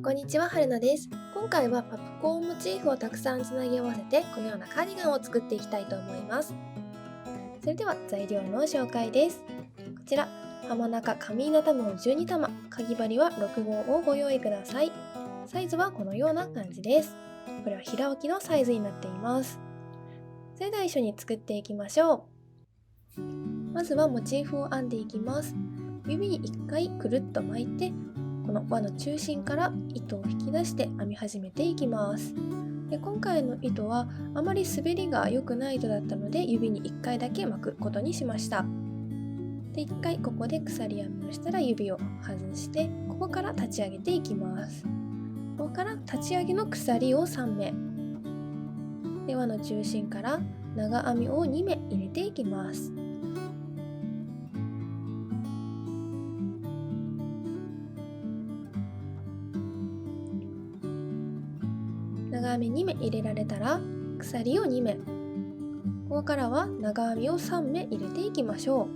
こんにちは、はるなです。今回はパプコーンモチーフをたくさんつなぎ合わせてこのようなカーディガンを作っていきたいと思います。それでは材料の紹介です。こちら、浜中上稲玉を12玉、かぎ針は6号をご用意ください。サイズはこのような感じです。これは平置きのサイズになっています。それでは一緒に作っていきましょう。まずはモチーフを編んでいきます。指に1回くるっと巻いて、この輪の中心から糸を引き出して編み始めていきます。で今回の糸はあまり滑りが良くない糸だったので、指に1回だけ巻くことにしました。で1回ここで鎖編みをしたら指を外して、ここから立ち上げていきます。ここから立ち上げの鎖を3目で、輪の中心から長編みを2目入れていきます。長編み2目入れられたら鎖を2目、ここからは長編みを3目入れていきましょう。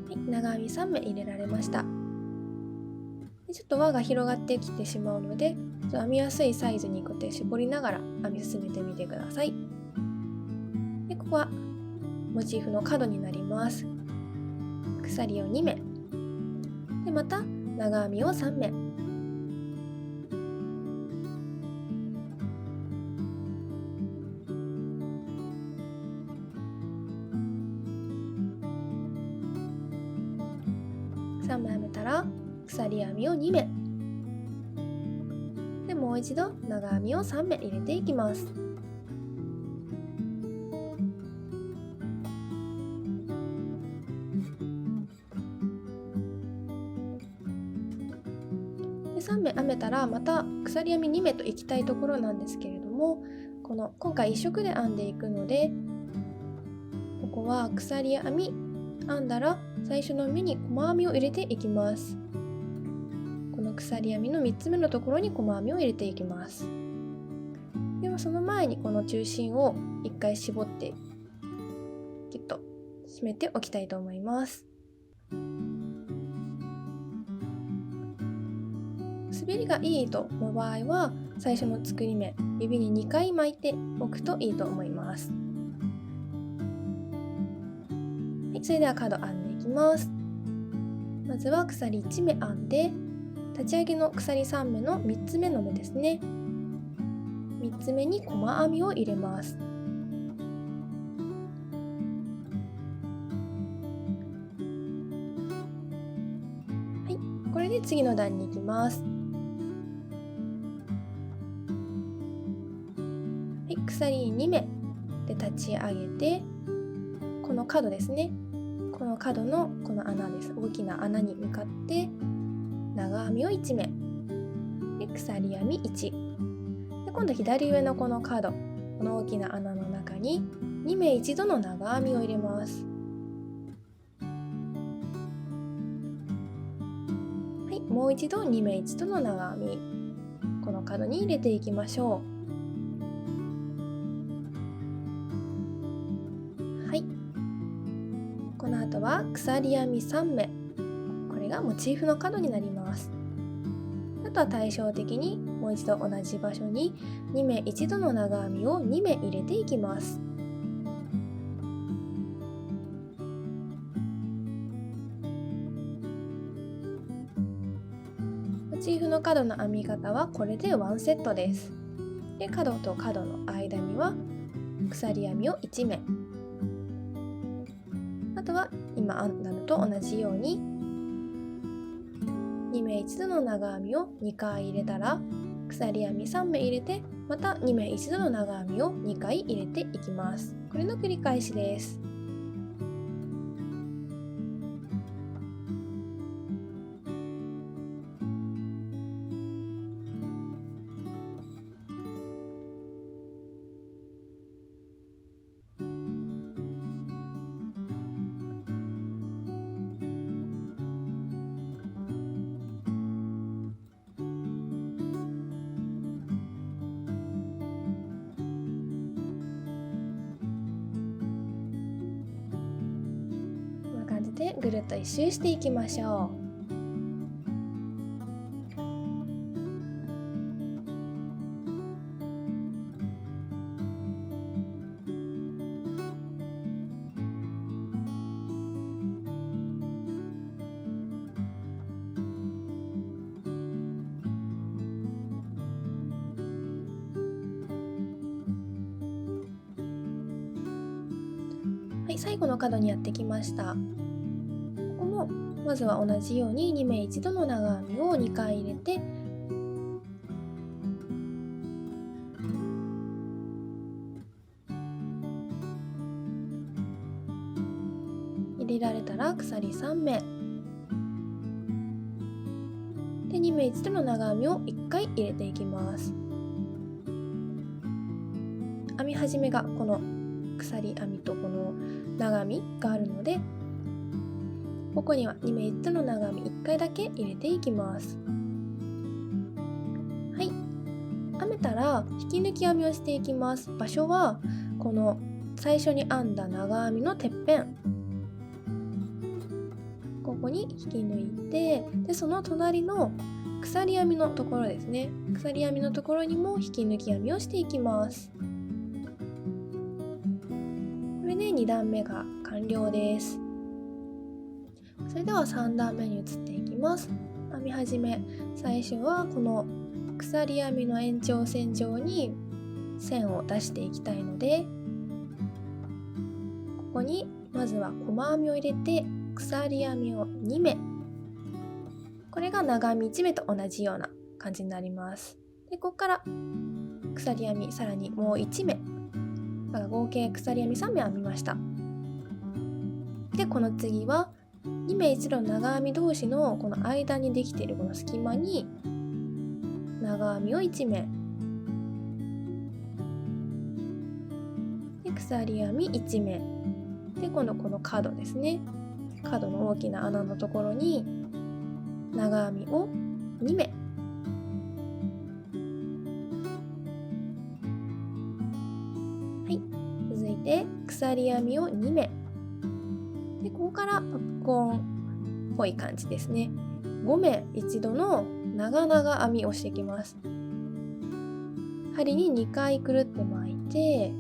はい、長編み3目入れられました。でちょっと輪が広がってきてしまうので、編みやすいサイズにこうやって絞りながら編み進めてみてください。でここはモチーフの角になります。鎖を2目で、また長編みを3目、3目編めたら鎖編みを2目で、もう一度長編みを3目入れていきます。で3目編めたらまた鎖編み2目といきたいところなんですけれども、今回1色で編んでいくので、ここは鎖編み編んだら最初の目に細編みを入れていきます。この鎖編みの3つ目のところに細編みを入れていきます。ではその前にこの中心を1回絞ってギュッと締めておきたいと思います。滑りがいい糸の場合は最初の作り目、指に2回巻いておくといいと思います。はい、それでは角編んでいきます。まずは鎖1目編んで、立ち上げの鎖3目の3つ目の目ですね、3つ目に細編みを入れます。はい、これで次の段に行きます。はい、鎖2目で立ち上げて、この角ですね、この角のこの穴です、大きな穴に向かって長編みを1目で、鎖編み1で、今度左上のこの角、この大きな穴の中に2目1度の長編みを入れます。はい、もう一度2目1度の長編み、この角に入れていきましょう。はい、この後は鎖編み3目、これがモチーフの角になります。あとは対照的にもう一度同じ場所に2目1度の長編みを2目入れていきます。モチーフの角の編み方はこれでワンセットです。で角と角の間には鎖編みを1目、あとは今編んだのと同じように2目1度の長編みを2回入れたら鎖編み3目入れて、また2目1度の長編みを2回入れていきます。これの繰り返しです。てぐるっと一周していきましょう。はい、最後の角にやってきました。ここもまずは同じように2目1度の長編みを2回入れて、入れられたら鎖3目で2目1度の長編みを1回入れていきます。編み始めがこの鎖編みとこの長編みがあるので、ここには2目1度の長編み1回だけ入れていきます。はい、編めたら引き抜き編みをしていきます。場所はこの最初に編んだ長編みのてっぺん、ここに引き抜いて、でその隣の鎖編みのところですね、鎖編みのところにも引き抜き編みをしていきます。これで2段目が完了です。それでは3段目に移っていきます。編み始め、最初はこの鎖編みの延長線上に線を出していきたいので、ここにまずは細編みを入れて鎖編みを2目、これが長編み1目と同じような感じになります。でここから鎖編みさらにもう1目、だから合計鎖編み3目編みました。でこの次は2目1度長編み同士のこの間にできているこの隙間に長編みを1目で鎖編み1目で、今度この角ですね、角の大きな穴のところに長編みを2目はい、続いて鎖編みを2目で、ここからパプコーンっぽい感じですね。5目1度の長々編みをしていきます。針に2回くるって巻いて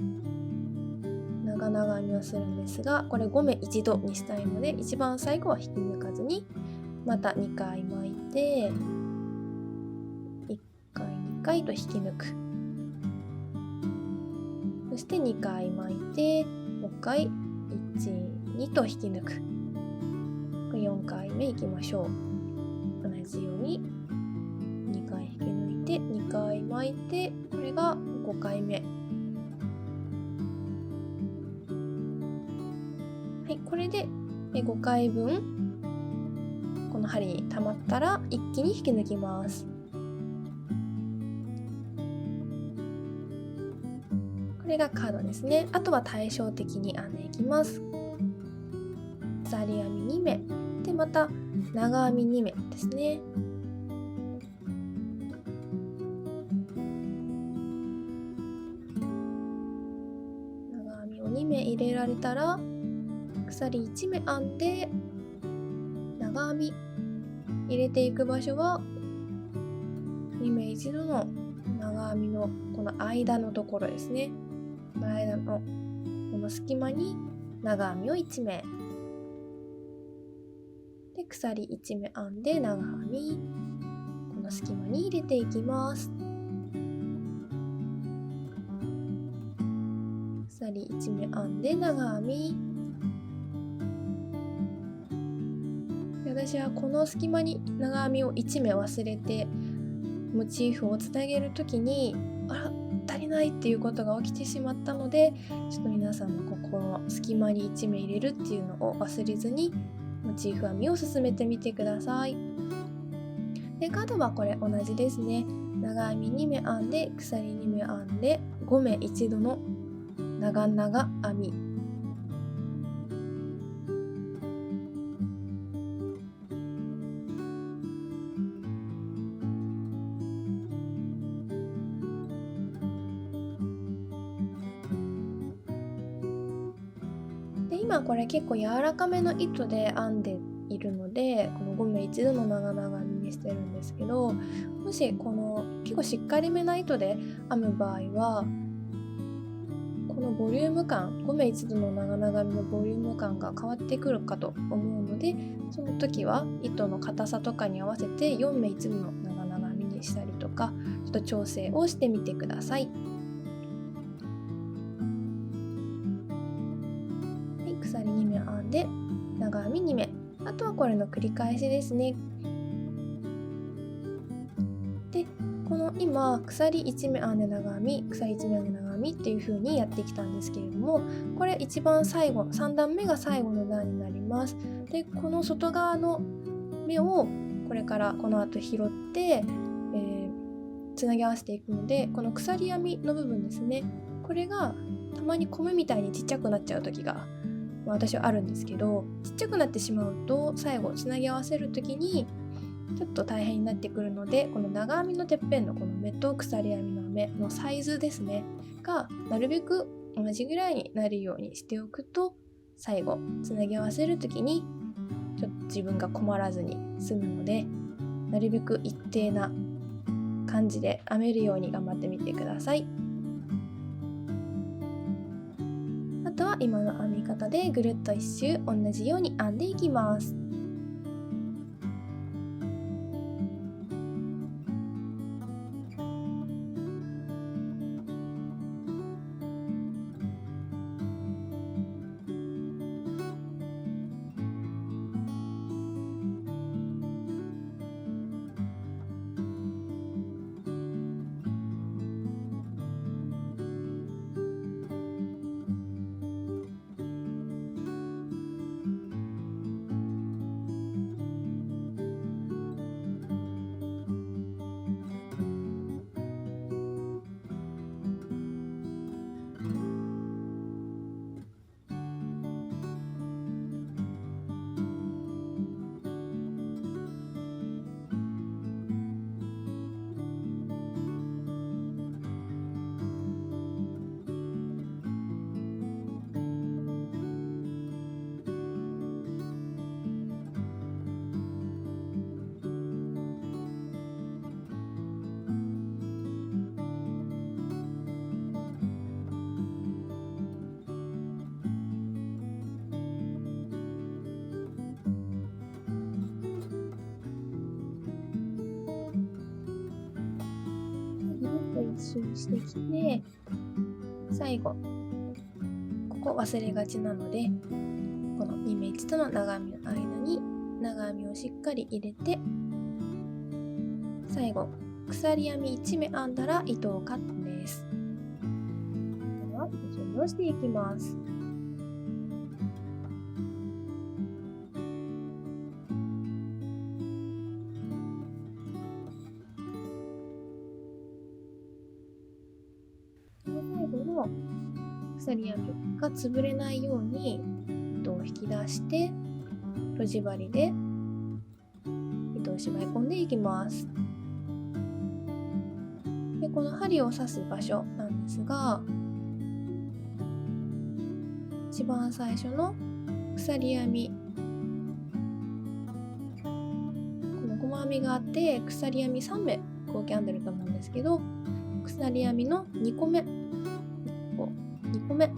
長々編みをするんですが、これ5目1度にしたいので一番最後は引き抜かずにまた2回巻いて1回2回と引き抜く、そして2回巻いてもう1回1、2と引き抜く。4回目いきましょう。同じように2回引き抜いて2回巻いて、これが5回目。はい、これで5回分この針に溜まったら一気に引き抜きます。これが角ですね。あとは対照的に編んでいきます。鎖編み2目でまた長編み2目ですね。長編みを2目入れられたら鎖1目編んで長編み入れていく場所は2目1度の長編みのこの間のところですね。間のこの隙間に長編みを1目で鎖1目編んで長編み、この隙間に入れていきます。鎖1目編んで長編みで、私はこの隙間に長編みを1目忘れてモチーフをつなげるときに足りないっていうことが起きてしまったので、ちょっと皆さんもここの隙間に1目入れるっていうのを忘れずにモチーフ編みを進めてみてください。で角はこれ同じですね。長編み2目編んで鎖2目編んで5目1度の長々編み、で今これ結構柔らかめの糸で編んでいるので、この5目1度の長々編みにしてるんですけど、もしこの結構しっかりめな糸で編む場合は、このボリューム感、5目1度の長々編みのボリューム感が変わってくるかと思うので、その時は糸の硬さとかに合わせて4目1度の長々編みにしたりとか、ちょっと調整をしてみてください。はい、鎖2目編んで長編み2目、あとはこれの繰り返しですね。で、この今鎖1目編んで長編み、鎖1目編んで長編みっていう風にやってきたんですけれども、これ一番最後、3段目が最後の段になります。で、この外側の目をこれからこの後拾って、つなぎ合わせていくので、この鎖編みの部分ですね、これがたまに米みたいにちっちゃくなっちゃう時が、私はあるんですけど、ちっちゃくなってしまうと最後つなぎ合わせる時にちょっと大変になってくるので、この長編みのてっぺんのこの目と鎖編みの目のサイズですねがなるべく同じぐらいになるようにしておくと、最後つなぎ合わせる時にちょっと自分が困らずに済むので、なるべく一定な感じで編めるように頑張ってみてください。あとは今の編み方でぐるっと一周同じように編んでいきます。一周してきて、最後ここ忘れがちなので、この2目1との長編みの間に長編みをしっかり入れて、最後鎖編み1目編んだら糸をカットです。では準備をしていきます。鎖編みが潰れないように糸を引き出してとじ針で糸を縛り込んでいきます。で、この針を刺す場所なんですが、一番最初の鎖編み、この細編みがあって鎖編み3目合計編んでると思うんですけど、鎖編みの2個目2個目、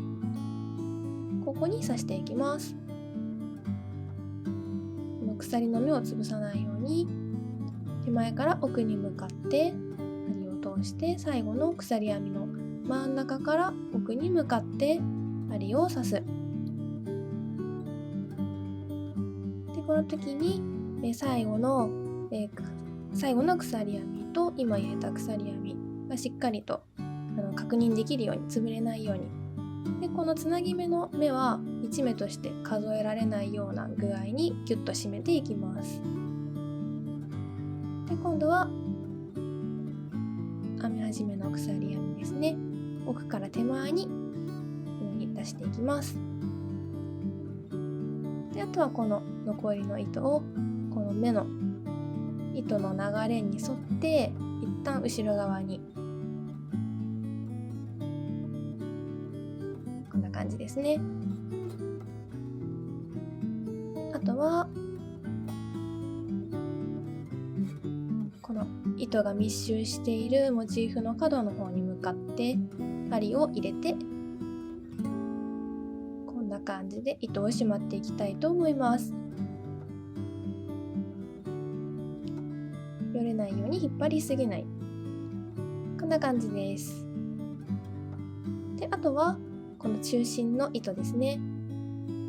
ここに刺していきます。この鎖の目を潰さないように手前から奥に向かって針を通して、最後の鎖編みの真ん中から奥に向かって針を刺す。で、この時に最後の鎖編みと今入れた鎖編みがしっかりと確認できるように、潰れないように。で、このつなぎ目の目は1目として数えられないような具合にギュッと締めていきます。で、今度は編み始めの鎖編みですね、奥から手前にこのように出していきます。で、あとはこの残りの糸をこの目の糸の流れに沿って一旦後ろ側に、こんな感じですね。あとはこの糸が密集しているモチーフの角の方に向かって針を入れて、こんな感じで糸を締まっていきたいと思います。よれないように引っ張りすぎない、こんな感じです。で、あとはこの中心の糸ですね。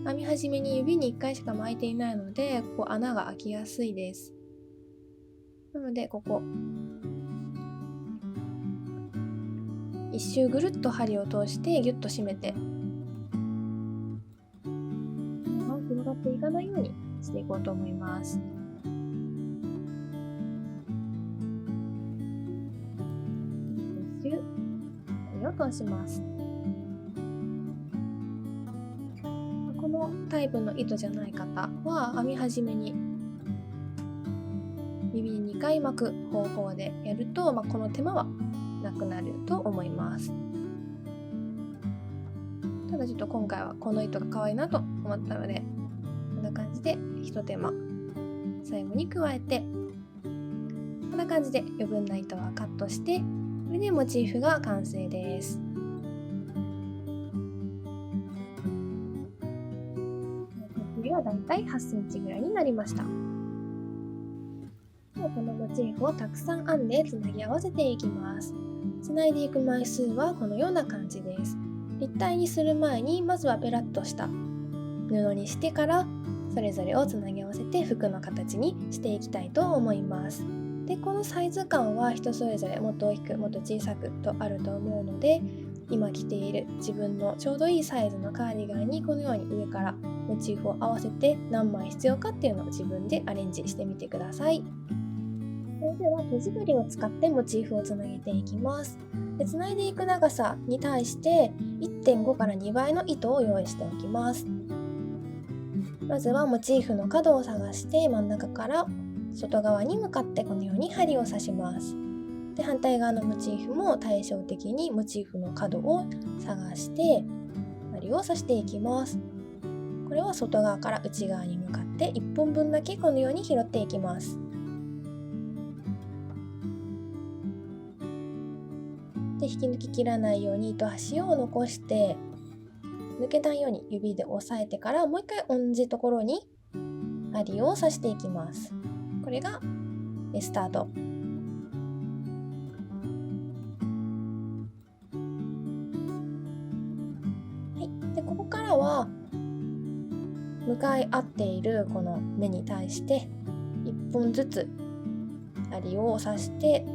編み始めに指に1回しか巻いていないので、ここ穴が開きやすいです。なのでここ一周ぐるっと針を通してギュッと締めて、広がっていかないようにしていこうと思います。一周針を通します。このタイプの糸じゃない方は編み始めに指に2回巻く方法でやると、この手間はなくなると思います。ただちょっと今回はこの糸が可愛いなと思ったので、こんな感じで一手間最後に加えて、こんな感じで余分な糸はカットして、これでモチーフが完成です。次はだいたい8センチぐらいになりました。このモチーフをたくさん編んでつなぎ合わせていきます。つないでいく枚数はこのような感じです。立体にする前にまずはペラッとした布にしてから、それぞれをつなぎ合わせて服の形にしていきたいと思います。で、このサイズ感は人それぞれもっと大きくもっと小さくとあると思うので、今着ている自分のちょうどいいサイズのカーディガンにこのように上からモチーフを合わせて何枚必要かっていうのを自分でアレンジしてみてください。それではとじ針を使ってモチーフをつなげていきます。で、つないでいく長さに対して 1.5 から2倍の糸を用意しておきます。まずはモチーフの角を探して真ん中から外側に向かってこのように針を刺します。で、反対側のモチーフも対照的にモチーフの角を探して針を刺していきます。これは外側から内側に向かって1本分だけこのように拾っていきます。で、引き抜き切らないように糸端を残して抜けないように指で押さえてから、もう一回同じところに針を刺していきます。これがスタート。で、ここからは向かい合っているこの目に対して1本ずつ針を刺して、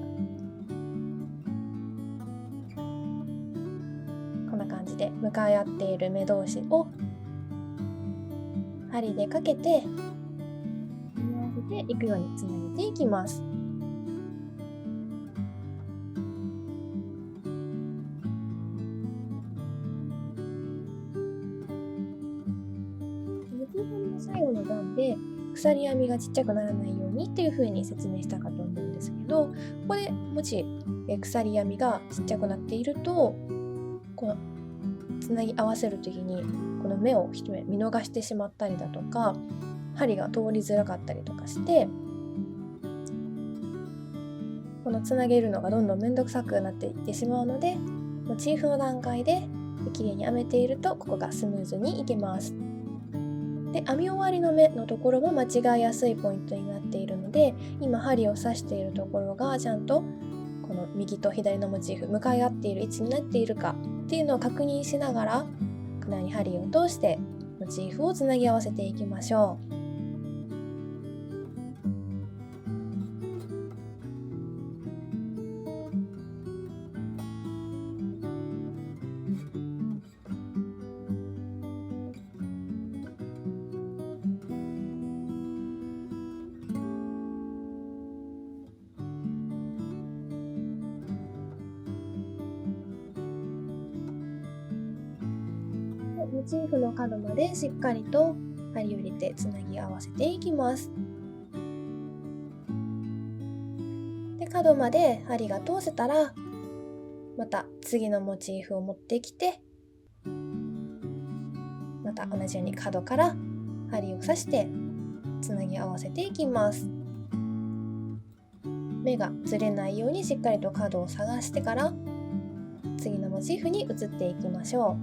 こんな感じで向かい合っている目同士を針でかけて組み合わせていくようにつなげていきます。最後の段で鎖編みがちっちゃくならないようにっていう風に説明したかと思うんですけど、ここでもし鎖編みがちっちゃくなっていると、このつなぎ合わせる時にこの目を一目見逃してしまったりだとか、針が通りづらかったりとかして、このつなげるのがどんどんめんどくさくなっていってしまうので、モチーフの段階で綺麗に編めているとここがスムーズにいけます。で、編み終わりの目のところも間違いやすいポイントになっているので、今針を刺しているところがちゃんとこの右と左のモチーフ向かい合っている位置になっているかっていうのを確認しながら、このように針を通してモチーフをつなぎ合わせていきましょう。モチーフの角までしっかりと針を入れてつなぎ合わせていきます。で、角まで針が通せたら、また次のモチーフを持ってきて、また同じように角から針を刺してつなぎ合わせていきます。目がずれないようにしっかりと角を探してから次のモチーフに移っていきましょ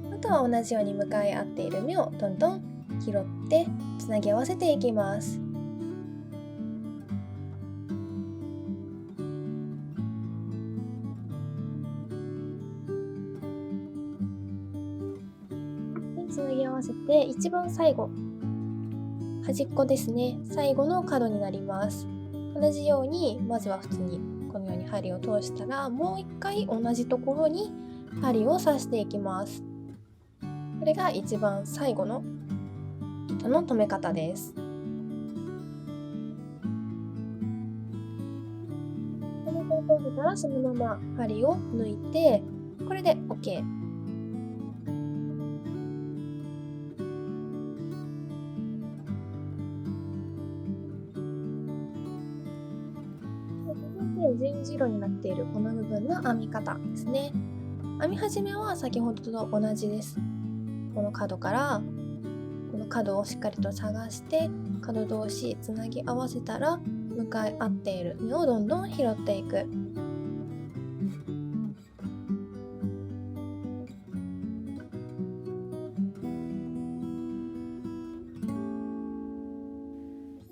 う。あとは同じように向かい合っている目をどんどん拾ってつなぎ合わせていきます。つなぎ合わせて一番最後、端っこですね、最後の角になります。同じようにまずは普通にこのように針を通したら、もう一回同じところに針を刺していきます。これが一番最後の糸の留め方です。この方法だったらそのまま針を抜いて、これで OK。十字路になっているこの部分の編み方ですね。編み始めは先ほどと同じです。この角からこの角をしっかりと探して角同士つなぎ合わせたら、向かい合っている目をどんどん拾っていく。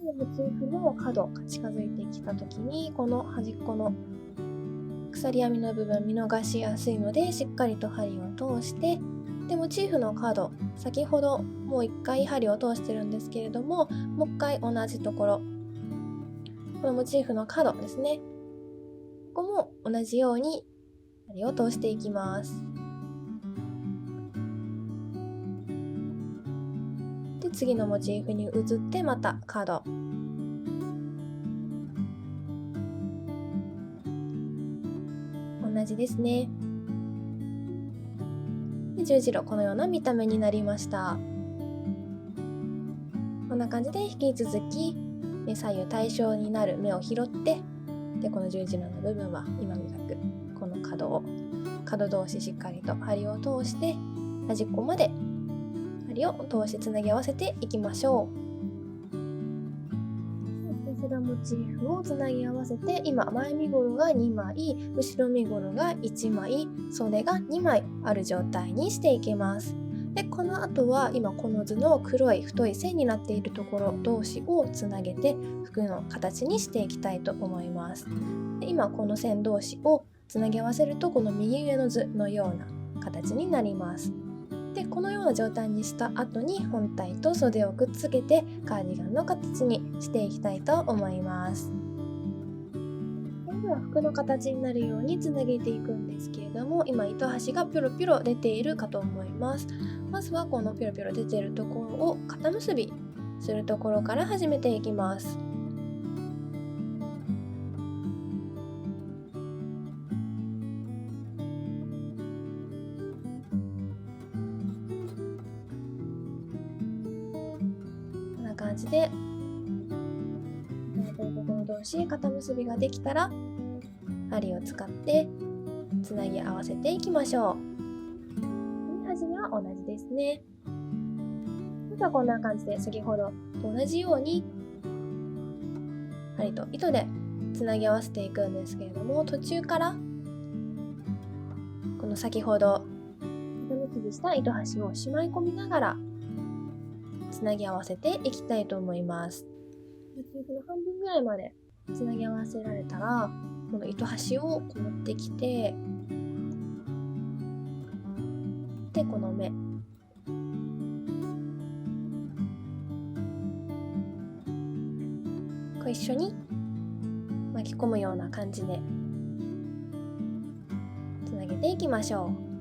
モチーフの角が近づいてきた時に、この端っこの鎖編みの部分見逃しやすいので、しっかりと針を通して、でモチーフの角、先ほどもう一回針を通してるんですけれども、もう一回同じところ、このモチーフの角ですね、ここも同じように針を通していきます。で次のモチーフに移ってまた角、同じですね。で十字路、このような見た目になりました。こんな感じで引き続き左右対称になる目を拾って、でこの十字路の部分は今みたくこの角同士しっかりと針を通して端っこまで針を通してつなぎ合わせていきましょう。ひたすらモチーフをつなぎ合わせて、今前身ごろが2枚、後ろ身ごろが1枚、袖が2枚ある状態にしていきます。でこの後は今この図の黒い太い線になっているところ同士をつなげて服の形にしていきたいと思います。で今この線同士をつなぎ合わせると、この右上の図のような形になります。でこのような状態にした後に本体と袖をくっつけてカーディガンの形にしていきたいと思います。では服の形になるようにつなげていくんですけれども、今糸端がピョロピョロ出ているかと思います。まずはこのピョロピョロ出ているところを肩結びするところから始めていきます。こんな感じでところ同士肩結びができたら針を使ってつなぎ合わせていきましょう。端には同じですね。まずはこんな感じで先ほどと同じように針と糸でつなぎ合わせていくんですけれども、途中からこの先ほど糸結びした糸端をしまい込みながらつなぎ合わせていきたいと思います。モチーフの半分ぐらいまでつなぎ合わせられたら、この糸端を持ってきて、でこの目ご一緒に巻き込むような感じでつなげていきましょう。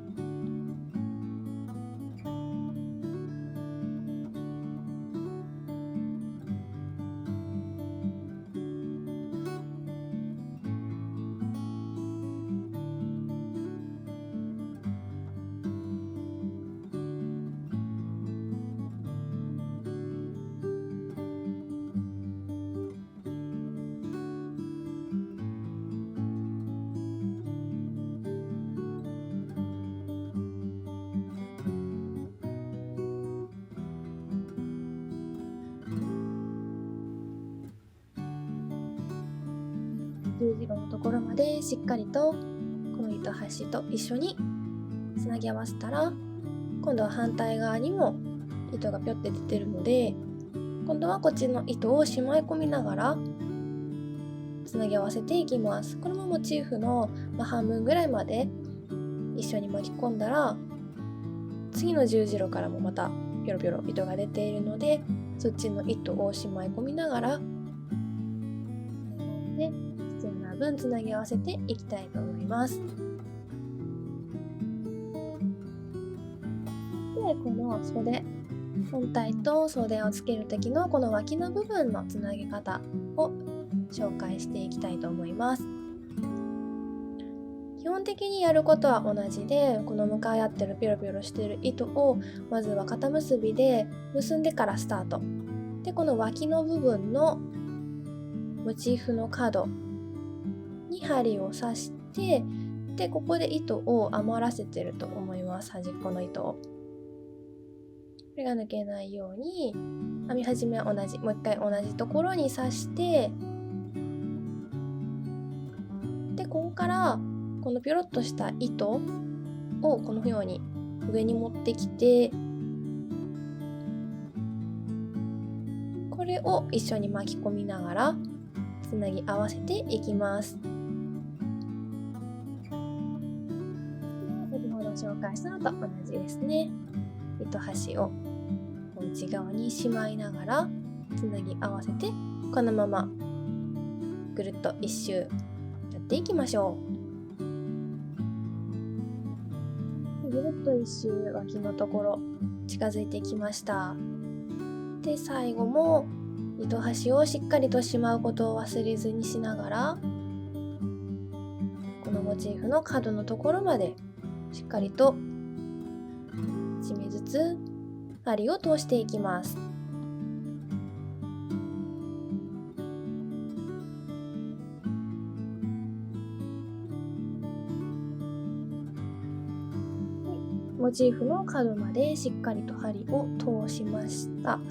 十字路のところまでしっかりとこの糸端と一緒につなぎ合わせたら、今度は反対側にも糸がぴょって出てるので、今度はこっちの糸をしまい込みながらつなぎ合わせていきます。これもモチーフの半分ぐらいまで一緒に巻き込んだら、次の十字路からもまたピョロピョロ糸が出ているので、そっちの糸をしまい込みながらで必要な分つなぎ合わせていきたいと思います。で、この袖、本体と袖をつける時のこの脇の部分のつなぎ方を紹介していきたいと思います。基本的にやることは同じで、この向かい合ってるピョロピョロしてる糸をまずは肩結びで結んでからスタートで、この脇の部分のモチーフの角に針を刺して、でここで糸を余らせてると思います。端っこの糸を、これが抜けないように編み始めは同じ、もう一回同じところに刺して、でここからこのピョロッとした糸をこのように上に持ってきて、これを一緒に巻き込みながらつなぎ合わせていきます。先ほど紹介したのと同じですね。糸端を内側にしまいながらつなぎ合わせて、このままぐるっと一周やっていきましょう。ぐるっと一周脇のところ近づいてきました。で最後も糸端をしっかりとしまうことを忘れずにしながら、このモチーフの角のところまでしっかりと1目ずつ針を通していきます。モチーフの角までしっかりと針を通しました。も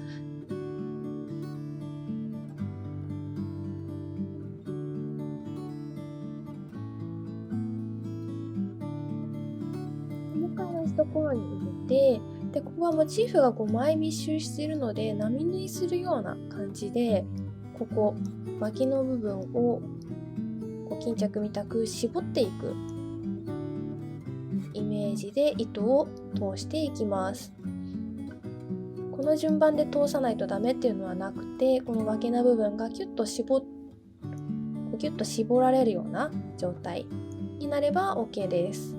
う一回同じところに入れて、でここはモチーフが5枚密集しているので、波縫いするような感じで、ここ脇の部分をこう巾着みたく絞っていくイメージで糸を通していきます。この順番で通さないとダメっていうのはなくて、この脇の部分がキュッと絞られるような状態になれば OK です。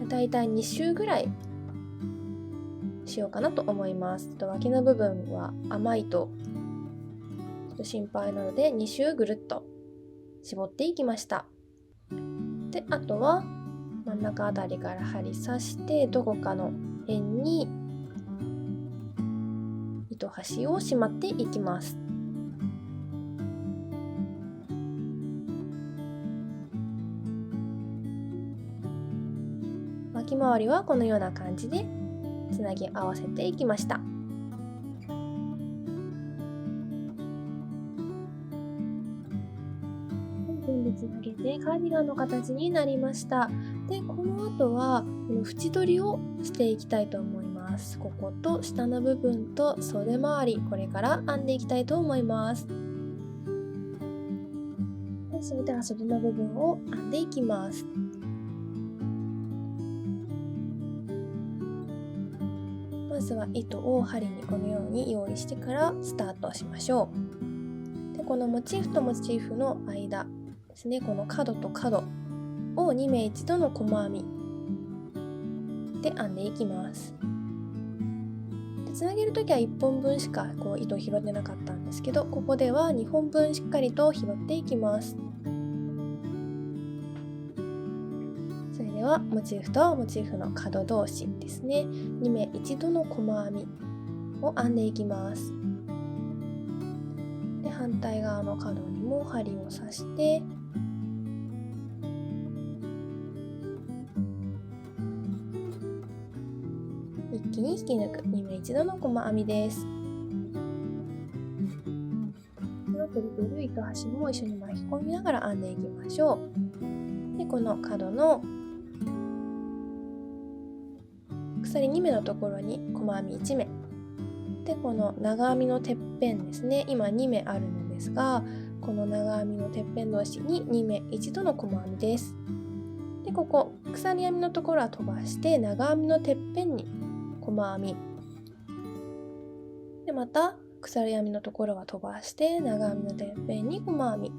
だいたい2周ぐらいしようかなと思います。脇の部分は甘いとちょっと心配なので、2周ぐるっと絞っていきました。であとは真ん中あたりから針刺して、どこかの辺に糸端をしまっていきます。脇回りはこのような感じでつなぎ合わせていきました。全部つなげてカーディガンの形になりました。でこの後はこの縁取りをしていきたいと思います。ここと下の部分と袖周り、これから編んでいきたいと思います。でそれでは袖の部分を編んでいきます。まずは糸を針にこのように用意してからスタートしましょう。でこのモチーフとモチーフの間ですね、この角と角を2目一度の細編みで編んでいきます。でつなげるときは1本分しかこう糸を拾ってなかったんですけど、ここでは2本分しっかりと拾っていきます。それではモチーフとモチーフの角同士ですね、2目一度の細編みを編んでいきます。で反対側の角にも針を刺して、一気に引き抜く2目一度の細編みです。出ている糸端も一緒に巻き込みながら編んでいきましょう。でこの角の鎖2目のところに細編み1目で、この長編みのてっぺんですね、今2目あるのですが、この長編みのてっぺん同士に2目1度の細編みです。でここ鎖編みのところは飛ばして長編みのてっぺんに細編みで、また鎖編みのところは飛ばして長編みのてっぺんに細編み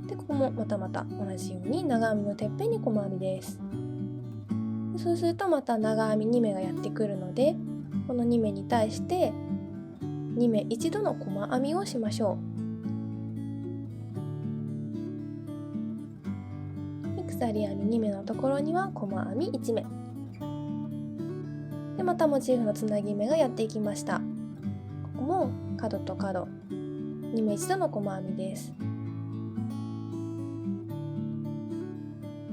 で、ここもまた同じように長編みのてっぺんに細編みです。でそうするとまた長編み2目がやってくるので、この2目に対して2目1度の細編みをしましょう。で鎖編み2目のところには細編み1目で、またモチーフのつなぎ目がやっていきました。ここも角と角2目1度の細編みです。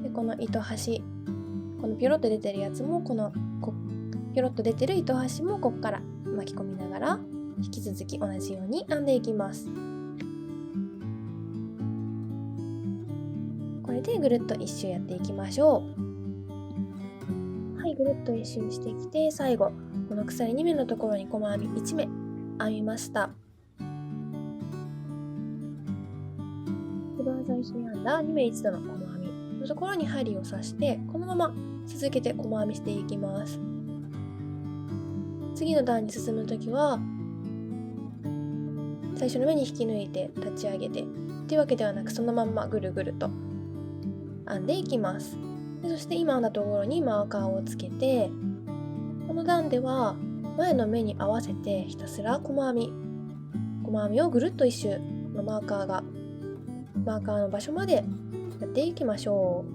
でこの糸端、このピョロッと出てるやつもピョロッと出てる糸端もここから巻き込みながら引き続き同じように編んでいきます。これでぐるっと一周やっていきましょう。はい、ぐるっと一周してきて、最後この鎖2目のところに細編み1目編みました。一番最初に編んだ2目1度の細編みのところに針を刺して、このまま続けて細編みしていきます。次の段に進むときは最初の目に引き抜いて立ち上げてというわけではなく、そのまんまぐるぐると編んでいきます。でそして今編んだところにマーカーをつけて、この段では前の目に合わせてひたすら細編みをぐるっと一周のマーカーの場所までやっていきましょう。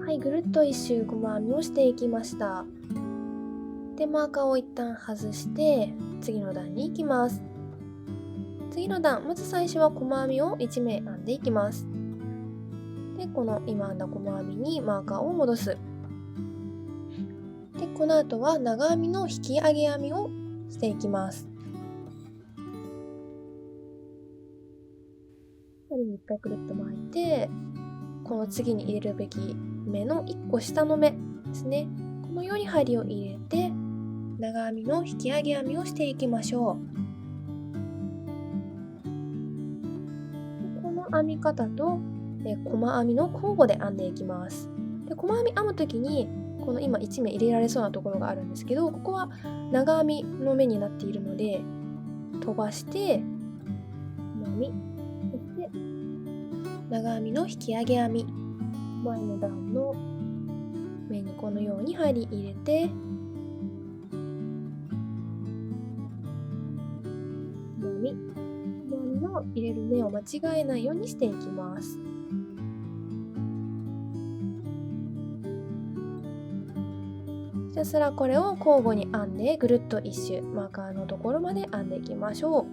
はい、ぐるっと一周細編みをしていきました。でマーカーを一旦外して次の段に行きます。次の段、まず最初は細編みを1目編んでいきます。でこの今編んだ細編みにマーカーを戻す。でこの後は長編みの引き上げ編みをしていきます。針に1回くるっと巻いて、この次に入れるべき目の1個下の目ですね、このように針を入れて長編みの引き上げ編みをしていきましょう。この編み方と細編みの交互で編んでいきます。で細編み編む時にこの今1目入れられそうなところがあるんですけど、ここは長編みの目になっているので飛ばして細編み、そして長編みの引き上げ編み、前の段の目にこのように針入れて細編みの入れる目を間違えないようにしていきます。ひたすらこれを交互に編んでぐるっと一周マーカーのところまで編んでいきましょう。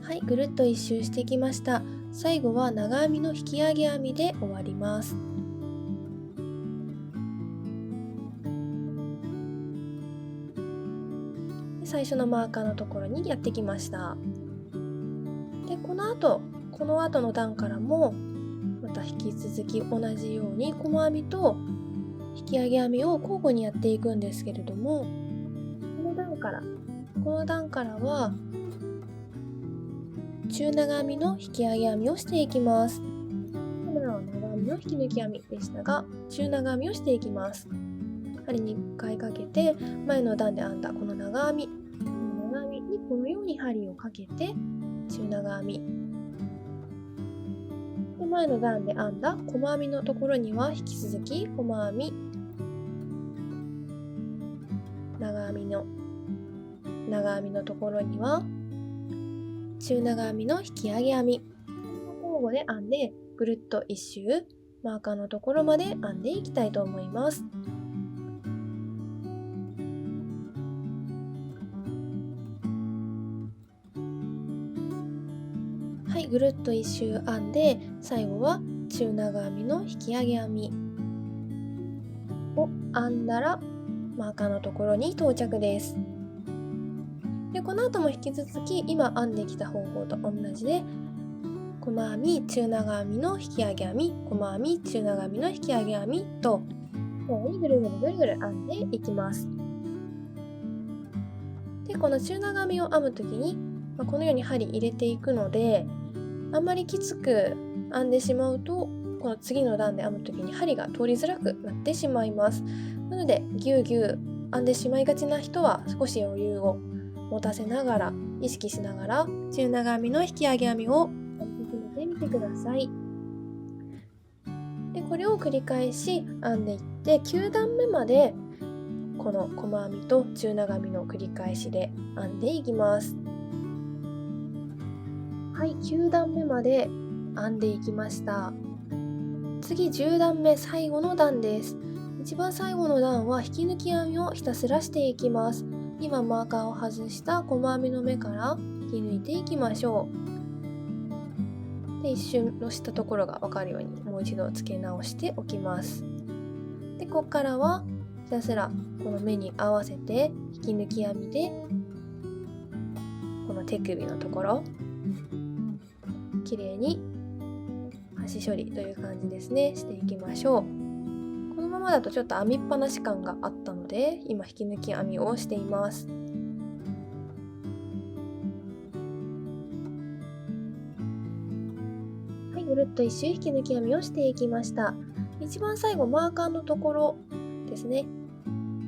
はい、ぐるっと一周してきました。最後は長編みの引き上げ編みで終わります。最初のマーカーのところにやってきました。でこの後の段からもまた引き続き同じように細編みと引き上げ編みを交互にやっていくんですけれども、この段からは中長編みの引き上げ編みをしていきます。今のは長編みの引き抜き編みでしたが、中長編みをしていきます。針に1回かけて前の段で編んだこの長編みにこのように針をかけて中長編みで、前の段で編んだ細編みのところには引き続き細編み、長編みのところには中長編みの引き上げ編み、交互で編んでぐるっと一周マーカーのところまで編んでいきたいと思います。はい、ぐるっと一周編んで、最後は中長編みの引き上げ編みを編んだらマーカーのところに到着です。でこの後も引き続き今編んできた方法と同じで、細編み中長編みの引き上げ編み、細編み中長編みの引き上げ編みとこうにぐるぐるぐるぐる編んでいきます。でこの中長編みを編む時に、このように針入れていくので、あんまりきつく編んでしまうとこの次の段で編む時に針が通りづらくなってしまいます。なのでぎゅうぎゅう編んでしまいがちな人は少し余裕を持たせながら、意識しながら中長編みの引き上げ編みを編んでみてください。でこれを繰り返し編んでいって9段目までこの細編みと中長編みの繰り返しで編んでいきます。はい、9段目まで編んでいきました。次10段目最後の段です。一番最後の段は引き抜き編みをひたすらしていきます。今マーカーを外した細編みの目から引き抜いていきましょう。で一瞬のしたところが分かるようにもう一度付け直しておきます。でここからはひたすらこの目に合わせて引き抜き編みでこの手首のところきれいに端処理という感じですね、していきましょう。このままだとちょっと編みっぱなし感があったので今引き抜き編みをしています。はい、ぐるっと一周引き抜き編みをしていきました。一番最後マーカーのところですね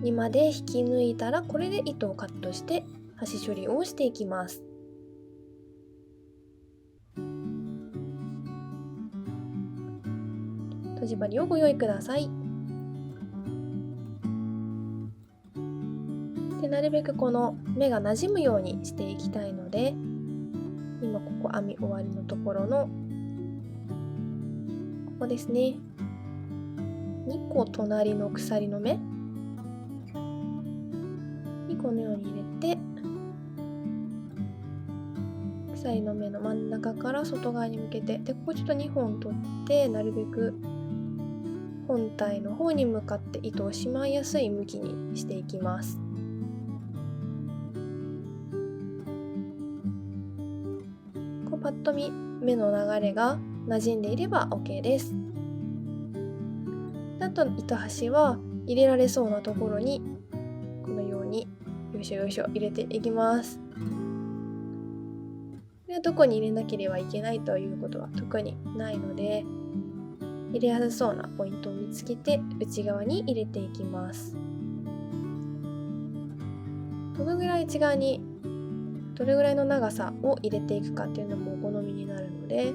にまで引き抜いたら、これで糸をカットして端処理をしていきます。とじ針をご用意ください。でなるべくこの目がなじむようにしていきたいので、今ここ編み終わりのところのここですね、2個隣の鎖の目にこのように入れて、鎖の目の真ん中から外側に向けて、でここちょっと2本取ってなるべく本体の方に向かって糸をしまいやすい向きにしていきます。こうパッと見目の流れが馴染んでいれば OK です。あと糸端は入れられそうなところにこのようによいしょよいしょ入れていきます。でどこに入れなければいけないということは特にないので、入れやすそうなポイントを見つけて内側に入れていきます。どのぐらい内側にどれぐらいの長さを入れていくかっていうのもお好みになるので、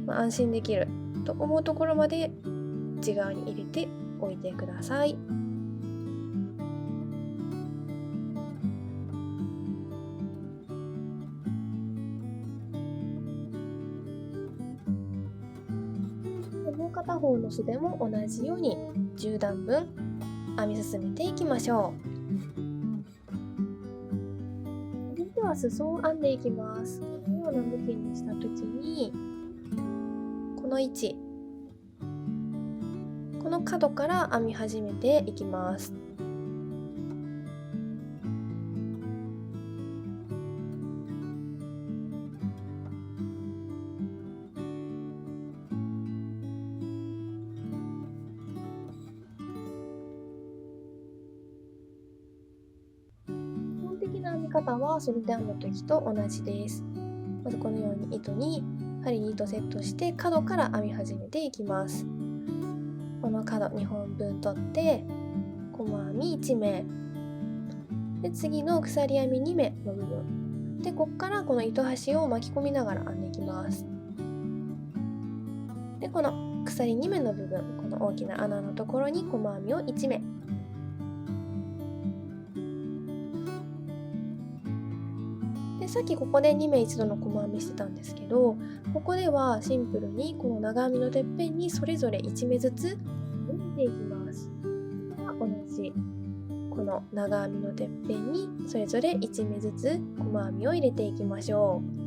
安心できると思うところまで内側に入れておいてください。もう片方の素でも同じように10段分編み進めていきましょう。それでは裾を編んでいきます。このような向きにした時にこの位置、この角から編み始めていきます。基本的な編み方はそれで編む時と同じです。まずこのように針に糸セットして角から編み始めていきます。この角2本分取って細編み1目で、次の鎖編み2目の部分で、ここからこの糸端を巻き込みながら編んでいきます。でこの鎖2目の部分、この大きな穴のところに細編みを1目で、さっきここで2目一度の細編みしてたんですけど、ここではシンプルにこの長編みのてっぺんにそれぞれ1目ずつ編んでいきます。同じこの長編みのてっぺんにそれぞれ1目ずつ細編みを入れていきましょう。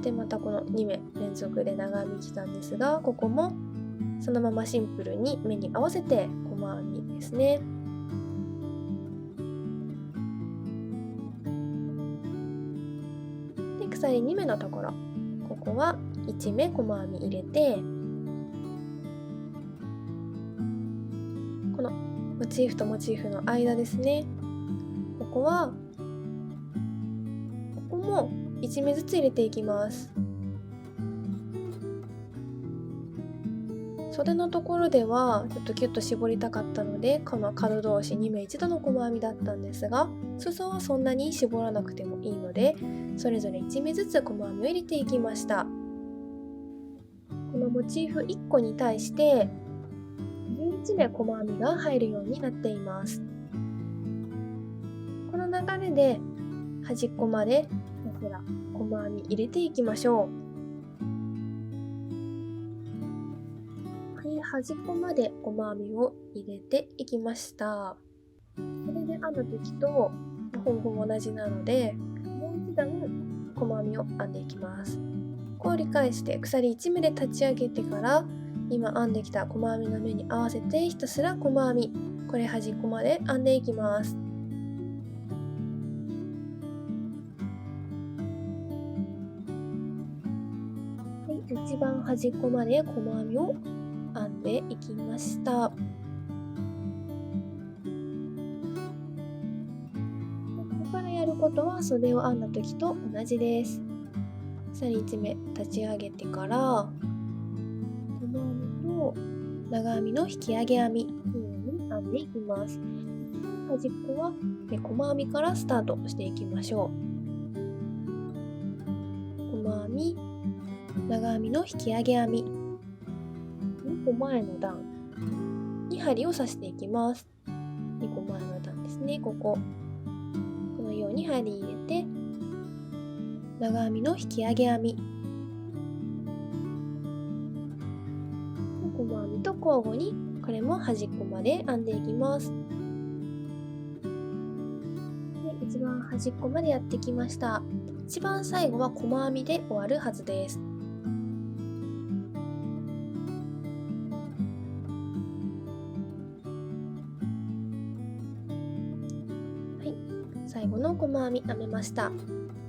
でまたこの2目連続で長編み来たんですが、ここもそのままシンプルに目に合わせて細編みですね。で鎖2目のところ、ここは1目細編み入れて、このモチーフとモチーフの間ですね、ここはここも1目ずつ入れていきます。袖のところではちょっとキュッと絞りたかったので、この角同士2目一度の細編みだったんですが、裾はそんなに絞らなくてもいいので、それぞれ1目ずつ細編みを入れていきました。このモチーフ1個に対して11目細編みが入るようになっています。この流れで端っこまでひたすら細編み入れていきましょう。端っこまで細編みを入れていきました。これで編む時とほぼ同じなので、もう一段細編みを編んでいきます。こう折り返して鎖1目で立ち上げてから、今編んできた細編みの目に合わせてひたすら細編み、これ端っこまで編んでいきます。はい、一番端っこまで細編みを編んでいきました。ここからやることは袖を編んだ時と同じです。鎖1目立ち上げてから細編みと長編みの引き上げ編みのように編んでいきます。端っこは細編みからスタートしていきましょう。細編み、長編みの引き上げ編み、2個前の段に針を刺していきます。2個前の段ですね。このように針入れて、長編みの引き上げ編み、細編みと交互にこれも端っこまで編んでいきます。で、一番端っこまでやってきました。一番最後は細編みで終わるはずです。最後の細編み編めました。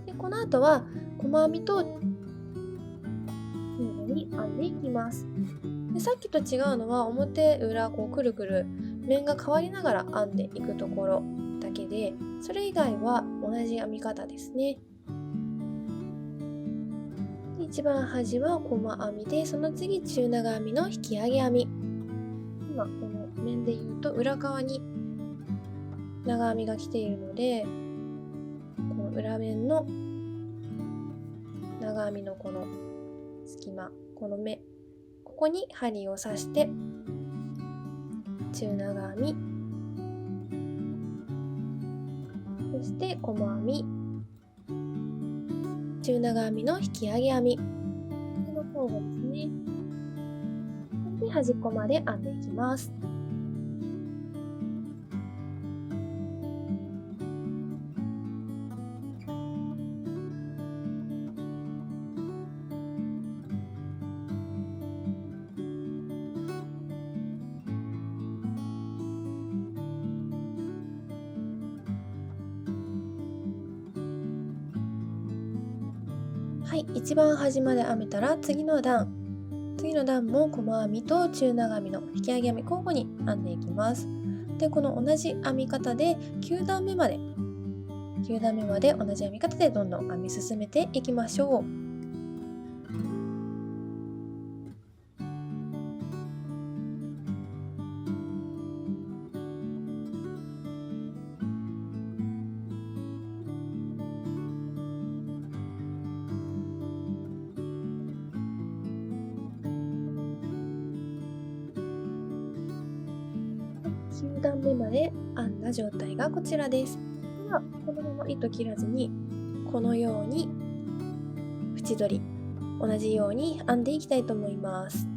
でこの後は細編みと交互に編んでいきます。でさっきと違うのは表裏くるくる面が変わりながら編んでいくところだけで、それ以外は同じ編み方ですね。で一番端は細編みで、その次中長編みの引き上げ編み。今この面で言うと裏側に長編みが来ているので、この裏面の長編みのこの隙間、この目、ここに針を刺して中長編み、そして細編み、中長編みの引き上げ編み、この交互ですね。で端っこまで編んでいきます。はい、一番端まで編めたら次の段も細編みと中長編みの引き上げ編み交互に編んでいきます。でこの同じ編み方で9段目まで同じ編み方でどんどん編み進めていきましょう。9段目まで編んだ状態がこちらです。ではこのまま糸切らずにこのように縁取り同じように編んでいきたいと思います。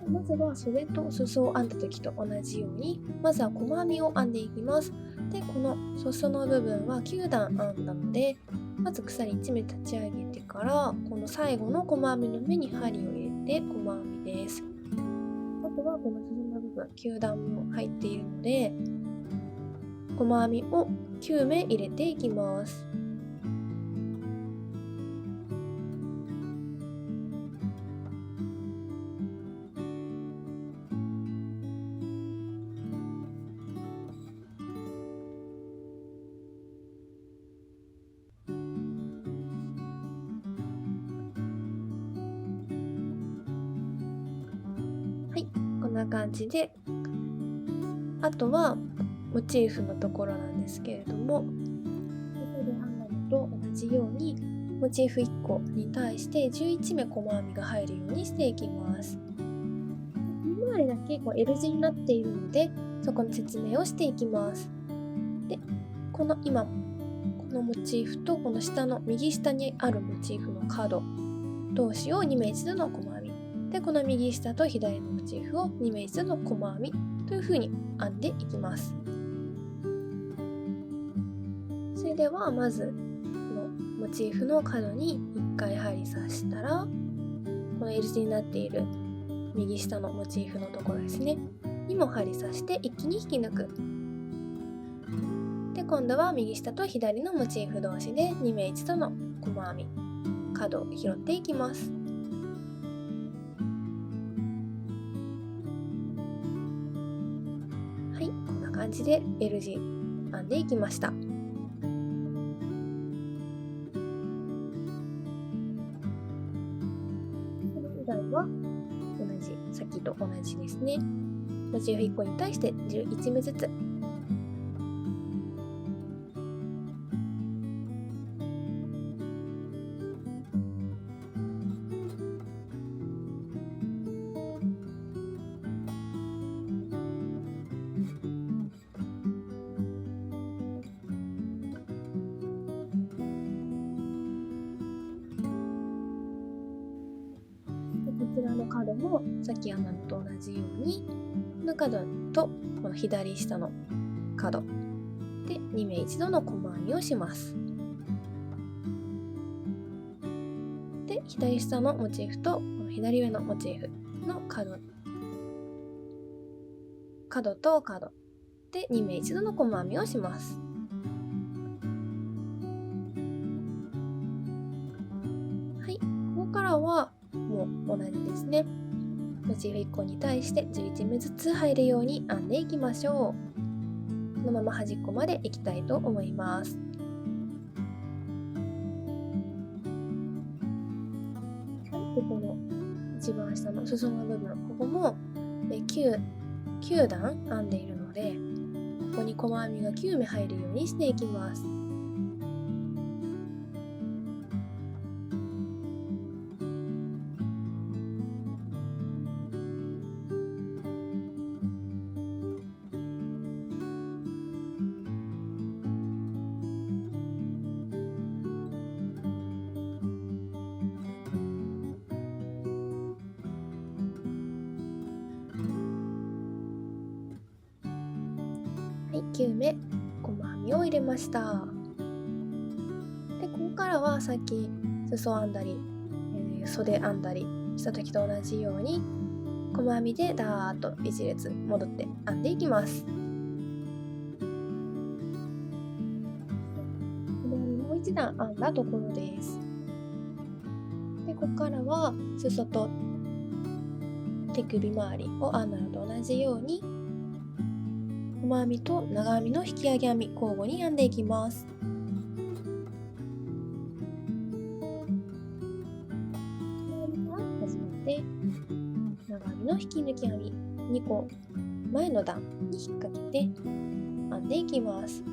まずは袖と裾を編んだ時と同じように、まずは細編みを編んでいきます。でこの裾の部分は9段編んだのでまず鎖1目立ち上げてから、この最後の細編みの目に針を入れて細編みです。あとはこの裾の部分9段も入っているので、細編みを9目入れていきます。はい、こんな感じで、あとはモチーフのところなんですけれども、先ほど編んだのと同じようにモチーフ1個に対して11目細編みが入るようにしていきます。2回りだけこう L 字になっているので、そこの説明をしていきます。で、この今このモチーフとこの下の右下にあるモチーフの角同士を2目一度の細編みで、この右下と左のモチーフを2目一度の細編みという風に編んでいきます。それではまずこのモチーフの角に1回針刺したら、この L 字になっている右下のモチーフのところですねにも針刺して一気に引き抜く。で、今度は右下と左のモチーフ同士で2目一度の細編み角を拾っていきます。はい、こんな感じで L 字編んでいきました。は同じ、先と同じですね。モチーフ1個に対して11目ずつ。こちらの角もさっき編んだのと同じように、この角とこの左下の角で2目一度の細編みをします。で、左下のモチーフとこの左上のモチーフの角と角で2目一度の細編みをします。はい、ここからはもう同じですね。モチーフ1個に対して11目ずつ入るように編んでいきましょう。このまま端っこまでいきたいと思います。で、この一番下の裾の部分、ここも9段編んでいるので、ここに細編みが9目入るようにしていきます。はい、9目細編みを入れました。で、ここからはさっき裾編んだり、袖編んだりした時と同じように細編みでダーッと一列戻って編んでいきます。もう一段編んだところです。で、ここからは裾と手首周りを編んだのと同じように細編みと長編みの引き上げ編み交互に編んでいきます。始めて長編みの引き抜き編み2個前の段に引っ掛けて編んでいきます。こ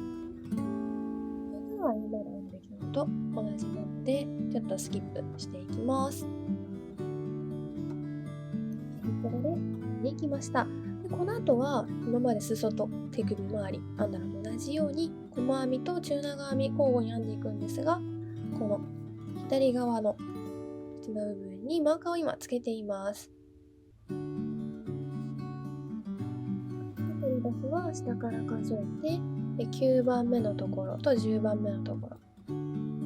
れは今まで編んできたのと同じなのでちょっとスキップしていきます。これで編んでいきました。この後は今まで裾と手首周り編んだのと同じように細編みと中長編み交互に編んでいくんですが、この左側の口の部分にマーカーを今つけています。取り出しは下から数えて9番目のところと10番目のところ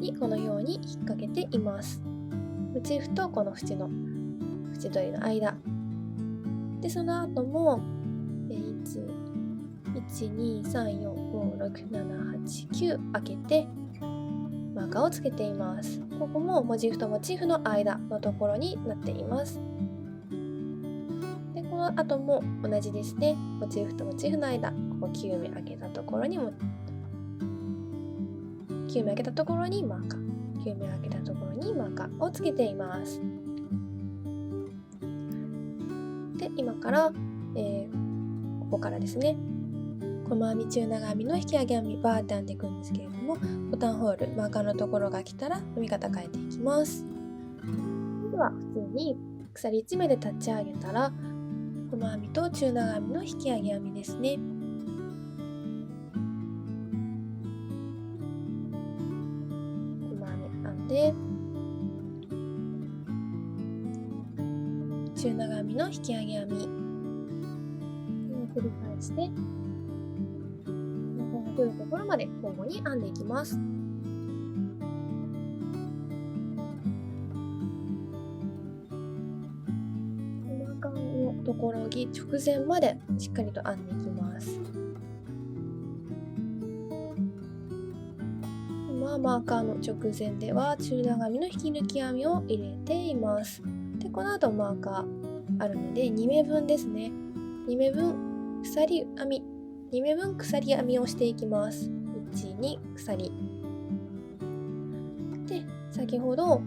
にこのように引っ掛けています。モチーフとこの縁取りの間で、その後も1,2,3,4,5,6,7,8,9開けてマーカーをつけています。ここもモチーフとモチーフの間のところになっています。で、この後も同じですね。モチーフとモチーフの間、ここ9目開けたところにも9目開けたところにマーカー、9目開けたところにマーカーをつけています。で、今から、ここからですね、細編み中長編みの引き上げ編みバーって編んでいくんですけれども、ボタンホールマーカーのところが来たら編み方変えていきます。では普通に鎖1目で立ち上げたら細編みと中長編みの引き上げ編みですね。細編み編んで中長編みの引き上げ編みを繰り返して来るところまで交互に編んでいきます。マーカーのところ直前までしっかりと編んでいきます。今マーカーの直前では中長編みの引き抜き編みを入れています。で、この後マーカーあるので2目分ですね。2目分鎖編み2目分鎖編みをしていきます。1、2鎖で、先ほど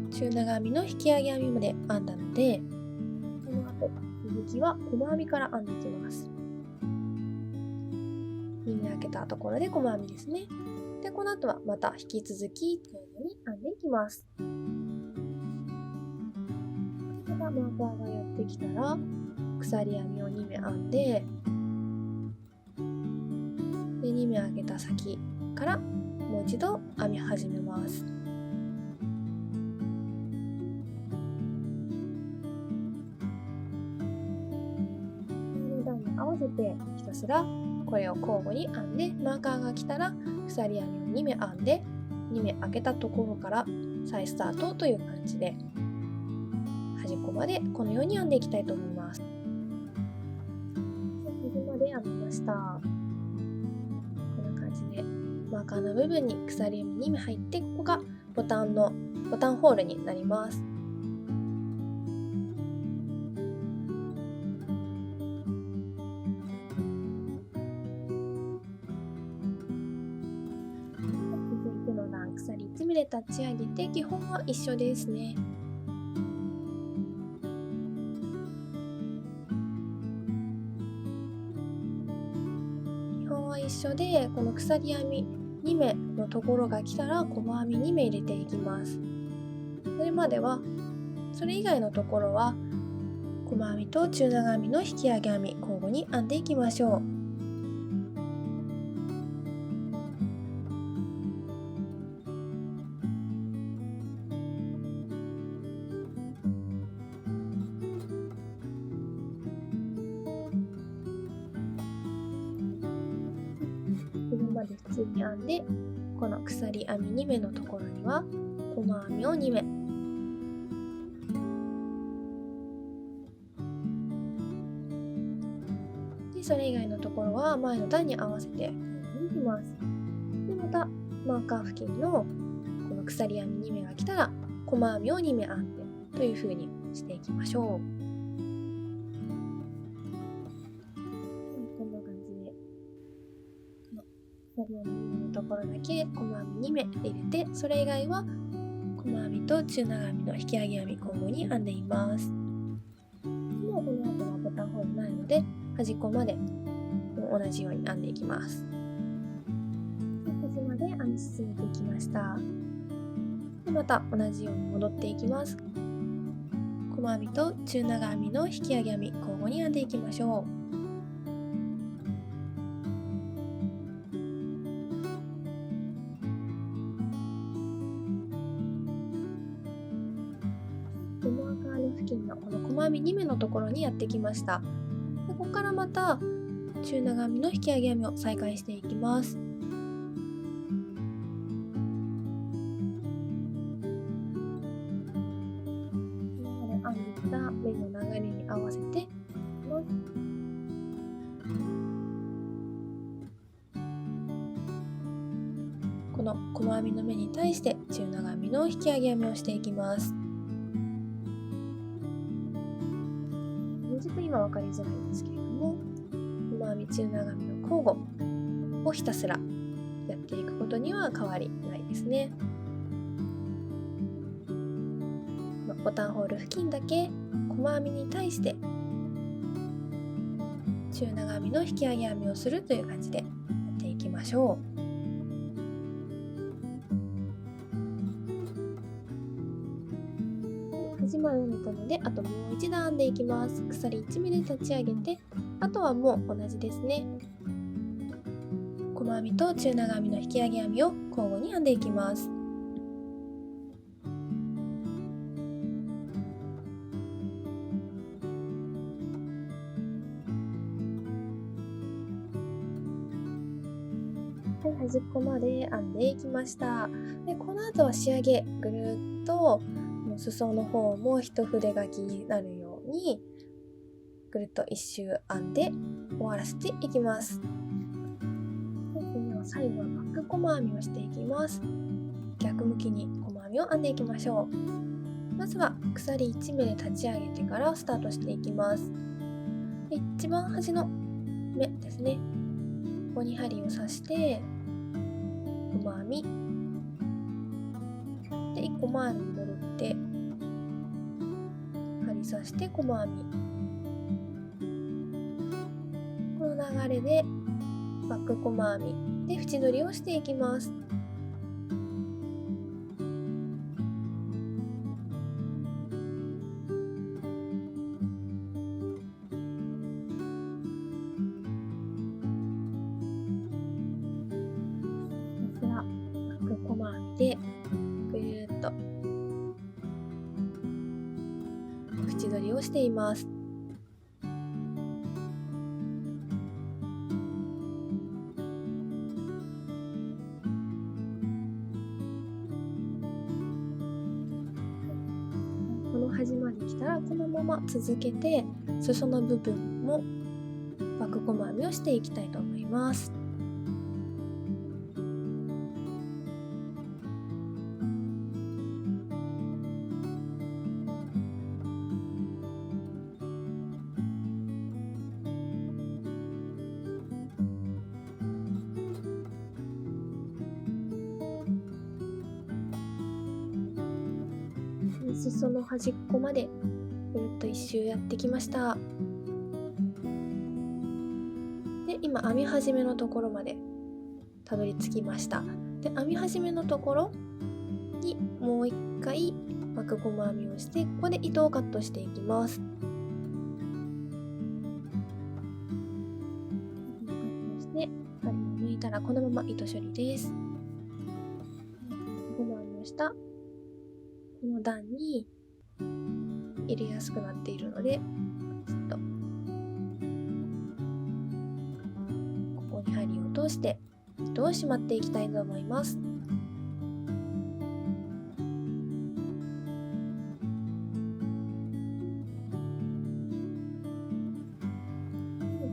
中長編みの引き上げ編みまで編んだので、この後続きは細編みから編んでいきます。2目開けたところで細編みですね。で、この後はまた引き続き交互に編んでいきます。またマーカーがやってきたら鎖編みを2目編んで2目開けた先からもう一度編み始めます。の段に合わせてひたすらこれを交互に編んで、マーカーが来たら鎖編みを2目編んで2目開けたところから再スタートという感じで端っこまでこのように編んでいきたいと思います。端まで編みました。マーカーの部分に鎖編み2目入って、ここがボタンホールになります。続いての段、鎖1目で立ち上げて、基本は一緒ですね。基本は一緒で、この鎖編み2目のところが来たら細編み2目入れていきます。それ以外のところは細編みと中長編みの引き上げ編み交互に編んでいきましょう。ここまで普通に編んで、この鎖編み2目のところには細編みを2目で、それ以外のところは前の段に合わせていきます。で、またマーカー付近のこの鎖編み2目が来たら細編みを2目編んでという風にしていきましょう。こんな感じで鎖編み2目のところだけ細編み2目入れて、それ以外は細編みと中長編みの引き上げ編み交互に編んでいます。もうこの後はボタンホールないので端っこまで同じように編んでいきます。端まで編み進めていきました。で、また同じように戻っていきます。細編みと中長編みの引き上げ編み交互に編んでいきましょう。マーカーの付近のこの細編み2目のところにやってきました。で、ここからまた中長編みの引き上げ編みを再開していきます。この細編みの目に対して中長編みの引き上げ編みをしていきます。ちょっと今分かりづらいんですけれども、細編み中長編みの交互をひたすらやっていくことには変わりないですね。ボタンホール付近だけ細編みに対して中長編みの引き上げ編みをするという感じでやっていきましょう。始まるので、あともう一段編んでいきます。鎖1目で立ち上げて、あとはもう同じですね。細編みと中長編みの引き上げ編みを交互に編んでいきます。はい、端っこまで編んでいきました。で、この後は仕上げ、ぐるっと裾の方も一筆書きになるようにぐるっと一周編んで終わらせていきます。で、次は最後はバック細編みをしていきます。逆向きに細編みを編んでいきましょう。まずは鎖1目で立ち上げてからスタートしていきます。で、一番端の目ですね、ここに針を刺して細編みで1個前に戻って針刺して細編み、この流れでバック細編みで縁取りをしていきます。バック細編みでぐるっと縁取りをしています。この端まで来たらこのまま続けて裾の部分もバック細編みをしていきたいと思います。裾の端っこまでぐるっと一周やってきました。で、今編み始めのところまでたどり着きました。で、編み始めのところにもう一回バック細編みをして、ここで糸をカットしていきます。カットして針を抜いたらこのまま糸処理です。細編みをしたこの段に入れやすくなっているので、ちょっとここに針を通して糸をしまっていきたいと思います。こ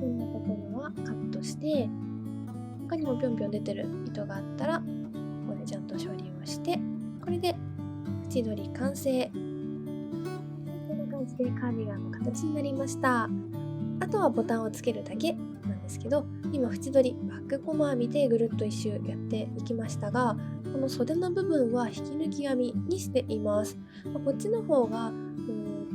んなところはカットして、他にもぴょんぴょん出てる糸があったらここでちゃんと処理をして、これで縁取り完成。こんな感じでカーディガンの形になりました。あとはボタンをつけるだけなんですけど、今縁取りバック細編みでぐるっと一周やっていきましたが、この袖の部分は引き抜き編みにしています。こっちの方が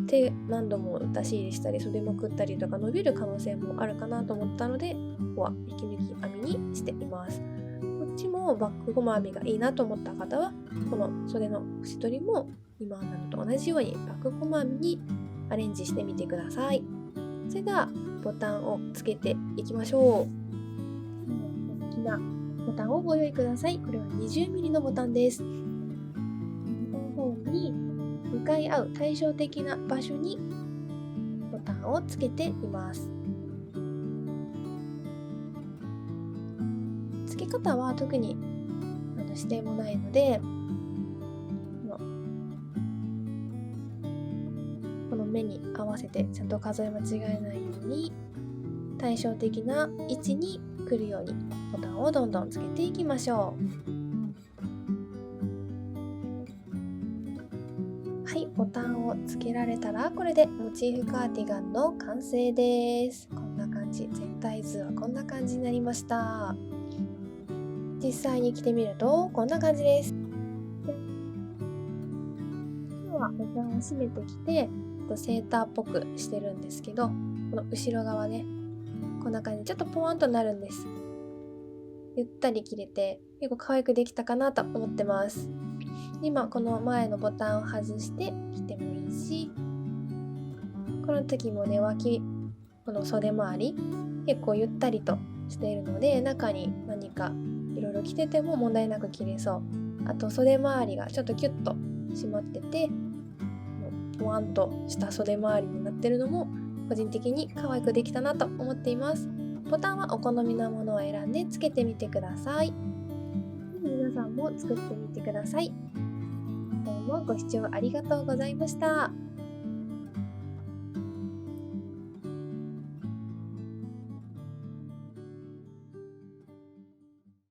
手何度も出し入れしたり袖まくったりとか伸びる可能性もあるかなと思ったので、ここは引き抜き編みにしています。こっちもバック細編みがいいなと思った方は、この袖の縁取りも今編んだのと同じようにバック細編みにアレンジしてみてください。それではボタンをつけていきましょう。好きなボタンをご用意ください。これは 20mm のボタンです。ボタンの方に向かい合う対照的な場所にボタンをつけています。付け方は特に指定もないので、この目に合わせてちゃんと数え間違えないように対照的な位置に来るようにボタンをどんどんつけていきましょう。ボタンをつけられたらこれでモチーフカーディガンの完成です。こんな感じ、全体図はこんな感じになりました。実際に着てみるとこんな感じです。今日はボタンを閉めてきてセーターっぽくしてるんですけど、この後ろ側ね、こんな感じでちょっとポワンとなるんです。ゆったり着れて結構可愛くできたかなと思ってます。今この前のボタンを外して着てもいいし、この時もね、この袖周り結構ゆったりとしているので、中に何かいろいろ着てても問題なく着れそう。あと袖周りがちょっとキュッと締まってて、ポワンとした袖周りになってるのも個人的に可愛くできたなと思っています。ボタンはお好みのものを選んでつけてみてください。皆さんも作ってみてください。どうもご視聴ありがとうございました。